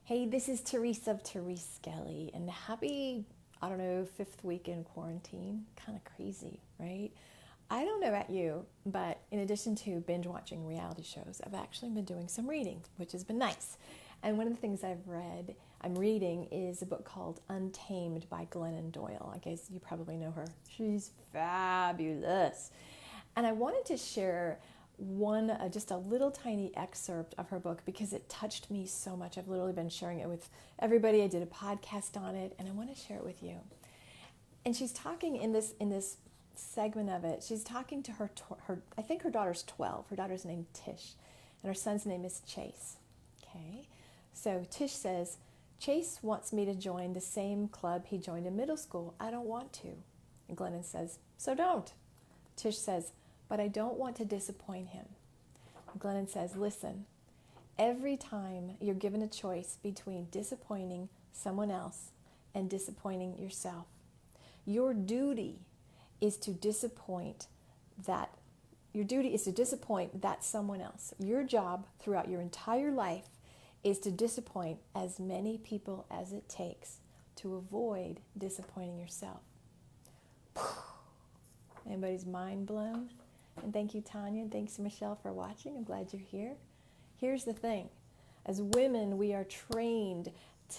Hey, this is Teresa of Therese Skelly, and happy, I don't know, fifth week in quarantine. Kind of crazy, right? I don't know about you, but in addition to binge watching reality shows, I've actually been doing some reading, which has been nice. And one of the things I'm reading is a book called Untamed by Glennon Doyle. I guess you probably know her. She's fabulous. And I wanted to share just a little tiny excerpt of her book because it touched me so much. I've literally been sharing it with everybody. I did a podcast on it, and I want to share it with you. And she's talking in this segment of it. She's talking to her. I think her daughter's 12. Her daughter's named Tish, and her son's name is Chase. Okay, so Tish says, Chase wants me to join the same club he joined in middle school. I don't want to. And Glennon says, so don't. Tish says, but I don't want to disappoint him. Glennon says, listen, every time you're given a choice between disappointing someone else and disappointing yourself, your duty is to disappoint that someone else. Your job throughout your entire life is to disappoint as many people as it takes to avoid disappointing yourself. Anybody's mind blown? And thank you, Tanya, and thanks, Michelle, for watching. I'm glad you're here. Here's the thing. As women, we are trained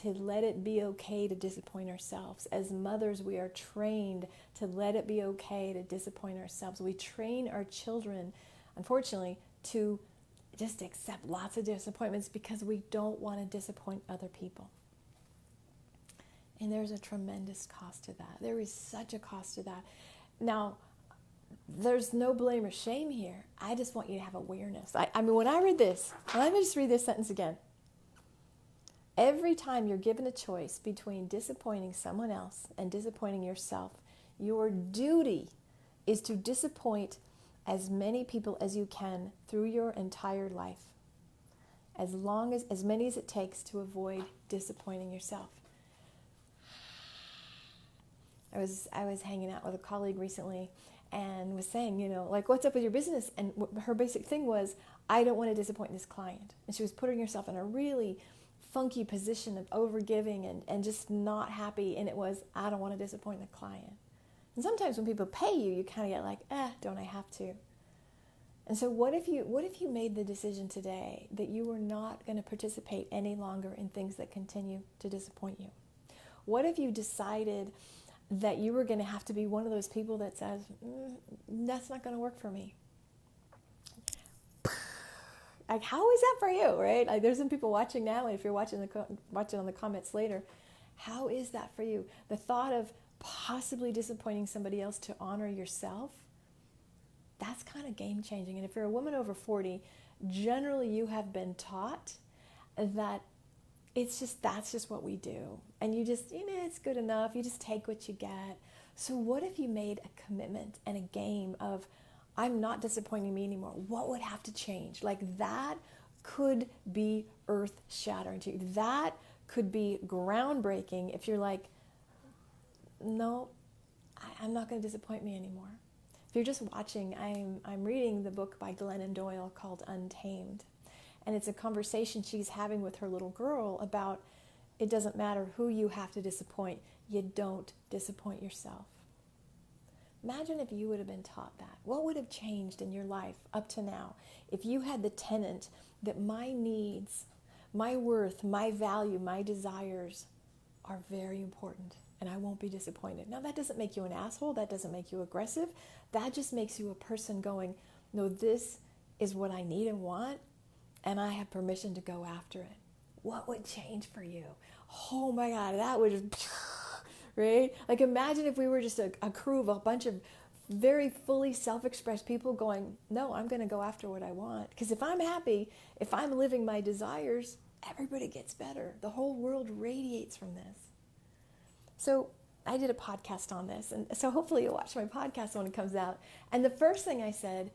to let it be okay to disappoint ourselves. As mothers, we are trained to let it be okay to disappoint ourselves. We train our children, unfortunately, to just accept lots of disappointments because we don't want to disappoint other people. And there's a tremendous cost to that. There is such a cost to that. Now, there's no blame or shame here. I just want you to have awareness. I mean, when I read this, let me just read this sentence again. Every time you're given a choice between disappointing someone else and disappointing yourself, your duty is to disappoint as many people as you can through your entire life, as many as it takes to avoid disappointing yourself. I was hanging out with a colleague recently and was saying, what's up with your business? And her basic thing was, I don't want to disappoint this client. And she was putting herself in a really funky position of overgiving and just not happy. And it was, I don't want to disappoint the client. And sometimes when people pay you, you kind of get like, don't I have to? And so what if you made the decision today that you were not going to participate any longer in things that continue to disappoint you? What if you decided that you were going to have to be one of those people that says, that's not going to work for me? Like, how is that for you, right? Like, there's some people watching now, and if you're watching on the comments later, how is that for you? The thought of possibly disappointing somebody else to honor yourself, that's kind of game-changing. And if you're a woman over 40, generally you have been taught that that's just what we do. And you just, it's good enough. You just take what you get. So what if you made a commitment and a game of, I'm not disappointing me anymore? What would have to change? Like, that could be earth-shattering to you. That could be groundbreaking if you're like, no, I'm not going to disappoint me anymore. If you're just watching, I'm reading the book by Glennon Doyle called Untamed. And it's a conversation she's having with her little girl about it doesn't matter who you have to disappoint. You don't disappoint yourself. Imagine if you would have been taught that. What would have changed in your life up to now if you had the tenet that my needs, my worth, my value, my desires are very important and I won't be disappointed? Now, that doesn't make you an asshole. That doesn't make you aggressive. That just makes you a person going, no, this is what I need and want, and I have permission to go after it. What would change for you? Oh my God, that would just, right? Like, imagine if we were just a crew of a bunch of very fully self-expressed people going, no, I'm going to go after what I want. Because if I'm happy, if I'm living my desires, everybody gets better. The whole world radiates from this. So I did a podcast on this, and so hopefully you'll watch my podcast when it comes out. And the first thing I said,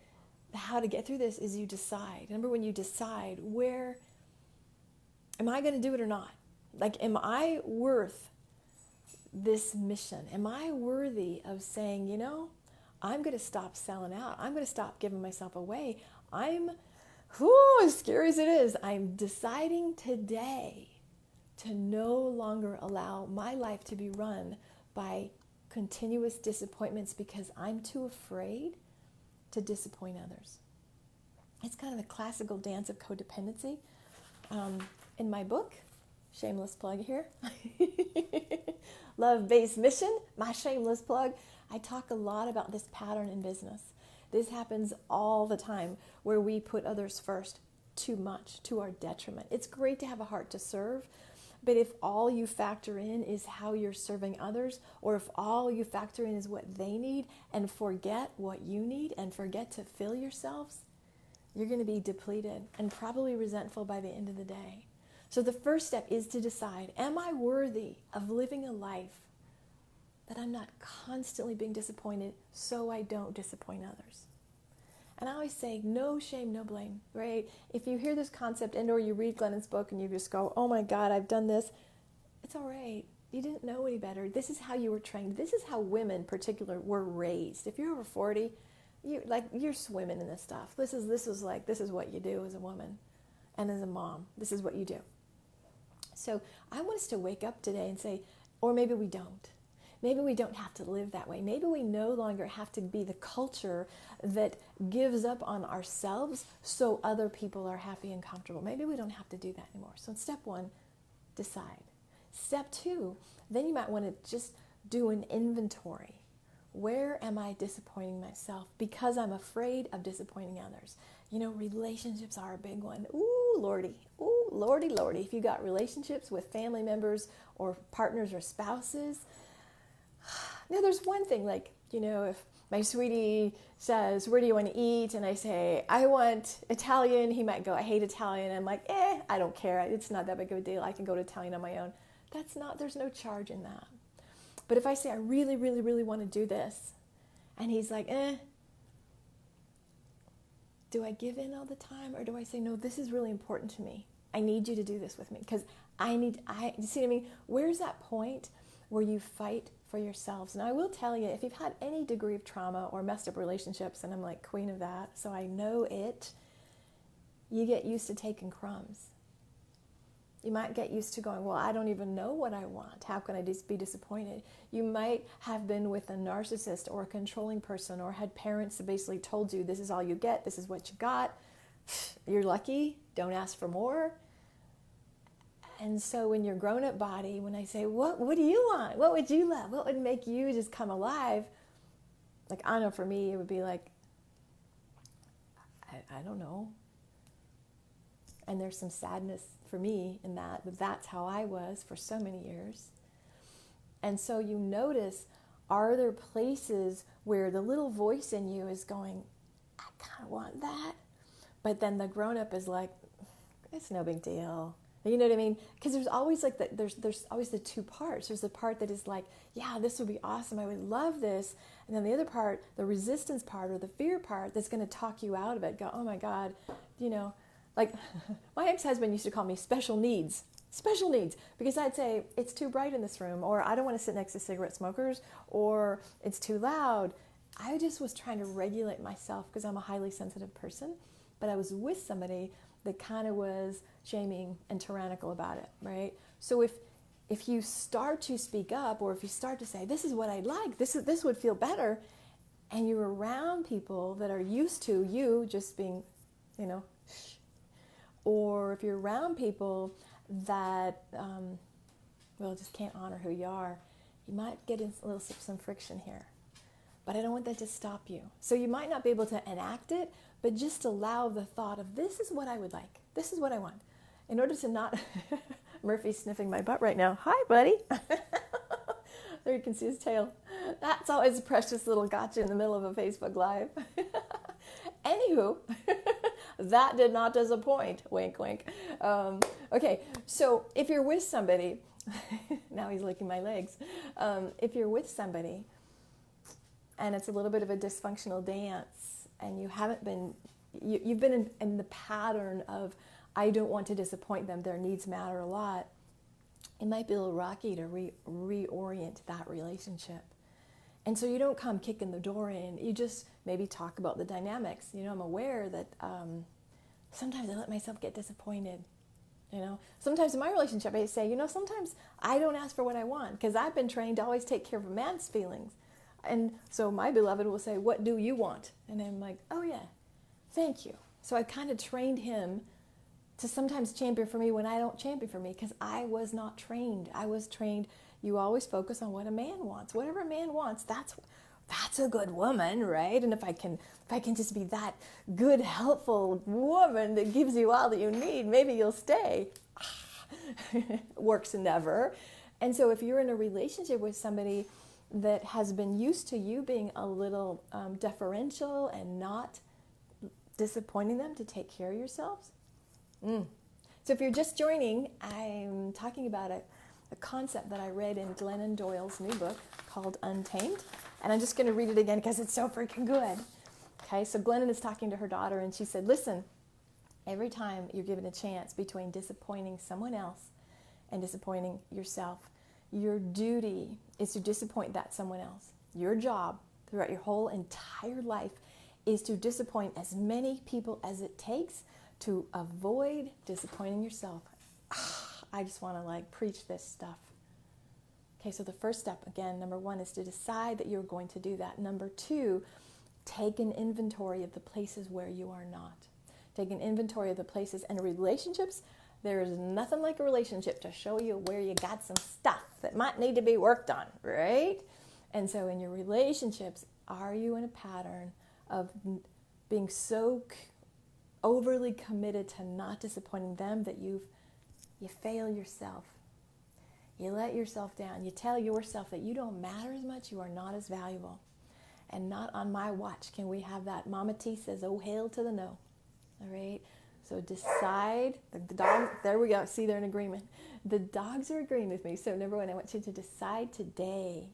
how to get through this, is you decide. Remember, when you decide, where am I going to do it or not? Like, am I worth this mission? Am I worthy of saying, I'm going to stop selling out. I'm going to stop giving myself away. As scary as it is, I'm deciding today to no longer allow my life to be run by continuous disappointments because I'm too afraid to disappoint others. It's kind of the classical dance of codependency. In my book, shameless plug here, Love-Based Mission, my shameless plug, I talk a lot about this pattern in business. This happens all the time where we put others first too much, to our detriment. It's great to have a heart to serve, but if all you factor in is how you're serving others, or if all you factor in is what they need and forget what you need and forget to fill yourselves, you're going to be depleted and probably resentful by the end of the day. So the first step is to decide, am I worthy of living a life that I'm not constantly being disappointed so I don't disappoint others? And I always say, no shame, no blame, right? If you hear this concept and or you read Glennon's book and you just go, oh my God, I've done this, it's all right. You didn't know any better. This is how you were trained. This is how women in particular were raised. If you're over 40, you're swimming in this stuff. This is what you do as a woman and as a mom. This is what you do. So I want us to wake up today and say, or maybe we don't. Maybe we don't have to live that way. Maybe we no longer have to be the culture that gives up on ourselves so other people are happy and comfortable. Maybe we don't have to do that anymore. So step one, decide. Step two, then you might want to just do an inventory. Where am I disappointing myself because I'm afraid of disappointing others? You know, relationships are a big one. Ooh, lordy. Ooh, lordy, lordy. If you got relationships with family members or partners or spouses, now there's one thing, like, you know, if my sweetie says, where do you want to eat? And I say, I want Italian. He might go, I hate Italian. I'm like, I don't care. It's not that big of a deal. I can go to Italian on my own. There's no charge in that. But if I say, I really, really, really want to do this, and he's like, do I give in all the time? Or do I say, no, this is really important to me. I need you to do this with me. Because you see what I mean? Where's that point where you fight for yourselves? Now, I will tell you, if you've had any degree of trauma or messed up relationships, and I'm like queen of that, so I know it, you get used to taking crumbs. You might get used to going, well, I don't even know what I want. How can I just be disappointed? You might have been with a narcissist or a controlling person, or had parents that basically told you, this is all you get, this is what you got. You're lucky, don't ask for more. And so in your grown-up body, when I say, what do you want? What would you love? What would make you just come alive? Like, I know for me, it would be like, I don't know. And there's some sadness for me in that, but that's how I was for so many years. And so you notice, are there places where the little voice in you is going, I kind of want that. But then the grown-up is like, it's no big deal. You know what I mean? Because there's always like there's always the two parts. There's the part that is like, yeah, this would be awesome. I would love this. And then the other part, the resistance part or the fear part, that's going to talk you out of it. Go, oh my God, you know, like my ex-husband used to call me special needs, because I'd say it's too bright in this room, or I don't want to sit next to cigarette smokers, or it's too loud. I just was trying to regulate myself because I'm a highly sensitive person, but I was with somebody that kind of was shaming and tyrannical about it, right? So if you start to speak up, or if you start to say, this is what I'd like, this would feel better, and you're around people that are used to you just being, you know, shh. Or if you're around people that, just can't honor who you are, you might get in some friction here. But I don't want that to stop you. So you might not be able to enact it, but just allow the thought of, this is what I would like. This is what I want. In order to not, Murphy's sniffing my butt right now. Hi, buddy. There you can see his tail. That's always a precious little gotcha in the middle of a Facebook Live. Anywho, that did not disappoint. Wink, wink. Okay, so if you're with somebody, now he's licking my legs. If you're with somebody, and it's a little bit of a dysfunctional dance, and you haven't been, you've been in the pattern of, I don't want to disappoint them, their needs matter a lot, it might be a little rocky to reorient that relationship. And so you don't come kicking the door in, you just maybe talk about the dynamics. You know, I'm aware that sometimes I let myself get disappointed. Sometimes in my relationship, I say, sometimes I don't ask for what I want because I've been trained to always take care of a man's feelings. And so my beloved will say, what do you want? And I'm like, oh yeah, thank you. So I kind of trained him to sometimes champion for me when I don't champion for me because I was not trained. I was trained, you always focus on what a man wants. Whatever a man wants, that's a good woman, right? And if I can just be that good, helpful woman that gives you all that you need, maybe you'll stay. Works never. And so if you're in a relationship with somebody that has been used to you being a little deferential and not disappointing them to take care of yourselves. So if you're just joining, I'm talking about a concept that I read in Glennon Doyle's new book called Untamed. And I'm just going to read it again because it's so freaking good. Okay, so Glennon is talking to her daughter and she said, listen, every time you're given a chance between disappointing someone else and disappointing yourself, your duty is to disappoint that someone else. Your job throughout your whole entire life is to disappoint as many people as it takes to avoid disappointing yourself. I just want to preach this stuff. Okay, so the first step, again, number 1 is to decide that you're going to do that. Number 2, take an inventory of the places where you are not. Take an inventory of the places and relationships. There is nothing like a relationship to show you where you got some stuff that might need to be worked on, right? And so in your relationships, are you in a pattern of being so overly committed to not disappointing them that you fail yourself? You let yourself down. You tell yourself that you don't matter as much, you are not as valuable. And not on my watch can we have that. Mama T says, oh, hail to the no. All right? So decide. The dog, there we go. See, they're in agreement. The dogs are agreeing with me. So number 1, I want you to decide today,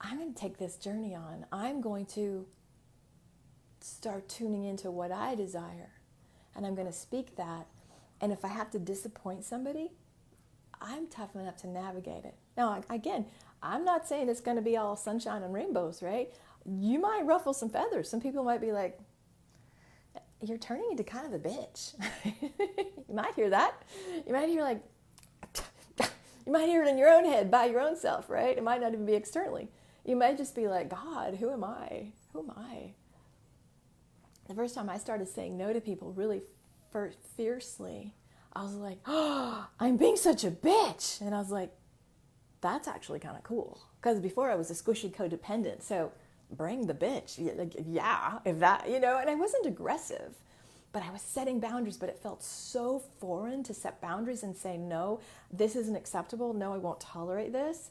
I'm going to take this journey on. I'm going to start tuning into what I desire. And I'm going to speak that. And if I have to disappoint somebody, I'm tough enough to navigate it. Now, again, I'm not saying it's going to be all sunshine and rainbows, right? You might ruffle some feathers. Some people might be like, you're turning into kind of a bitch. You might hear that. You might hear you might hear it in your own head by your own self, right? It might not even be externally. You might just be like, God, who am I? Who am I? The first time I started saying no to people really fiercely, I was like, oh, I'm being such a bitch. And I was like, that's actually kind of cool. Because before I was a squishy codependent. So bring the bitch. Yeah, if that, and I wasn't aggressive, but I was setting boundaries, but it felt so foreign to set boundaries and say, no, this isn't acceptable. No, I won't tolerate this.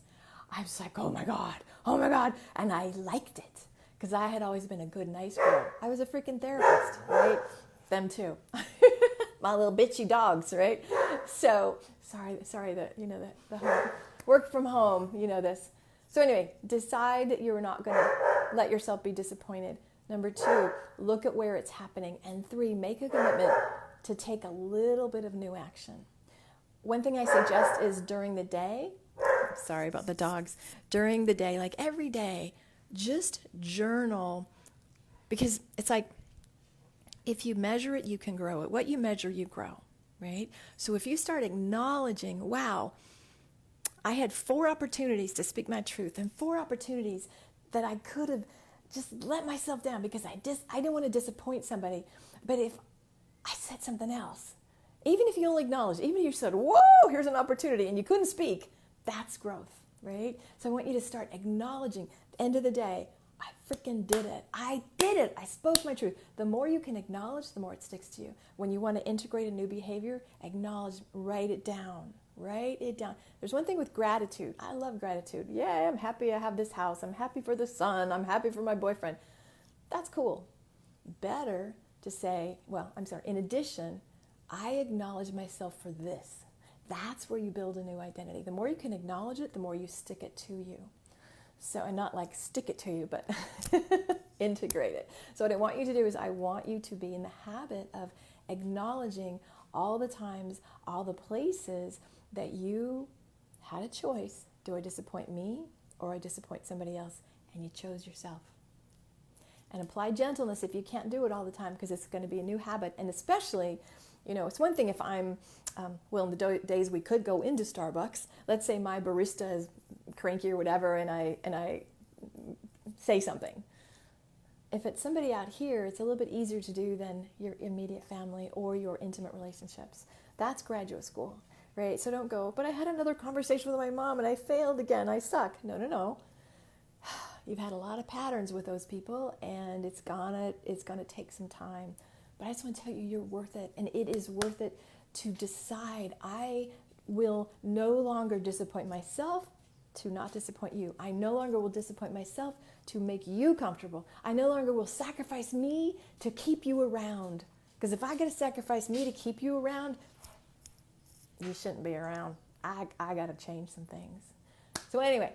I was like, oh my God. And I liked it because I had always been a good, nice girl. I was a freaking therapist, right? Them too. My little bitchy dogs, right? So sorry that, the home, work from home, this. So anyway, decide that you're not going to let yourself be disappointed. Number 2, look at where it's happening. And 3, make a commitment to take a little bit of new action. One thing I suggest is during the day, sorry about the dogs, during the day, like every day, just journal, because it's like, if you measure it, you can grow it. What you measure, you grow, right? So if you start acknowledging, wow, I had 4 opportunities to speak my truth and 4 opportunities that I could have just let myself down because I didn't want to disappoint somebody. But if I said something else, even if you only acknowledge, even if you said, whoa, here's an opportunity and you couldn't speak, that's growth, right? So I want you to start acknowledging, at the end of the day, I freaking did it. I did it. I spoke my truth. The more you can acknowledge, the more it sticks to you. When you want to integrate a new behavior, acknowledge, write it down. Write it down. There's one thing with gratitude. I love gratitude. Yeah, I'm happy I have this house. I'm happy for the sun. I'm happy for my boyfriend. That's cool. Better to say, in addition, I acknowledge myself for this. That's where you build a new identity. The more you can acknowledge it, the more you stick it to you. So, and not like stick it to you, but integrate it. So what I want you to do is I want you to be in the habit of acknowledging all the times, all the places that you had a choice. Do I disappoint me or I disappoint somebody else? And you chose yourself. And apply gentleness if you can't do it all the time because it's going to be a new habit. And especially You know, it's one thing if I'm, well, in the days we could go into Starbucks, let's say my barista is cranky or whatever, and I say something. If it's somebody out here, it's a little bit easier to do than your immediate family or your intimate relationships. That's graduate school, right? So don't go, but I had another conversation with my mom and I failed again. I suck. No, no, no. You've had a lot of patterns with those people, and it's gonna take some time. But I just want to tell you, you're worth it, and it is worth it to decide I will no longer disappoint myself to not disappoint you. I no longer will disappoint myself to make you comfortable. I no longer will sacrifice me to keep you around. Because if I got to sacrifice me to keep you around, you shouldn't be around. I got to change some things. So anyway,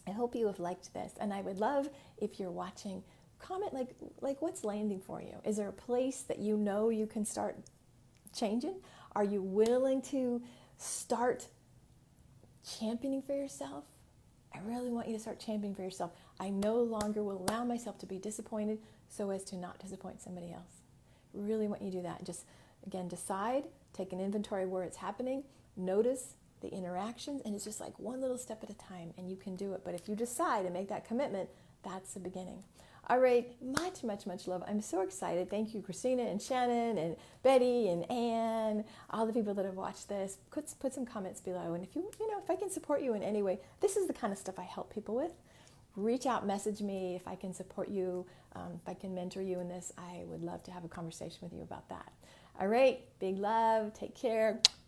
I hope you have liked this, and I would love if you're watching, comment like what's landing for you. Is there a place that you know you can start changing? Are you willing to start championing for yourself? I really want you to start championing for yourself. I no longer will allow myself to be disappointed so as to not disappoint somebody else. Really want you to do that. Just, again, decide, take an inventory of where it's happening, notice the interactions, and it's just like one little step at a time, and you can do it. But if you decide and make that commitment, that's the beginning. All right, much, much, much love. I'm so excited. Thank you, Christina and Shannon and Betty and Anne, all the people that have watched this. Put some comments below. And if if I can support you in any way, this is the kind of stuff I help people with. Reach out, message me if I can support you, if I can mentor you in this. I would love to have a conversation with you about that. All right, big love. Take care.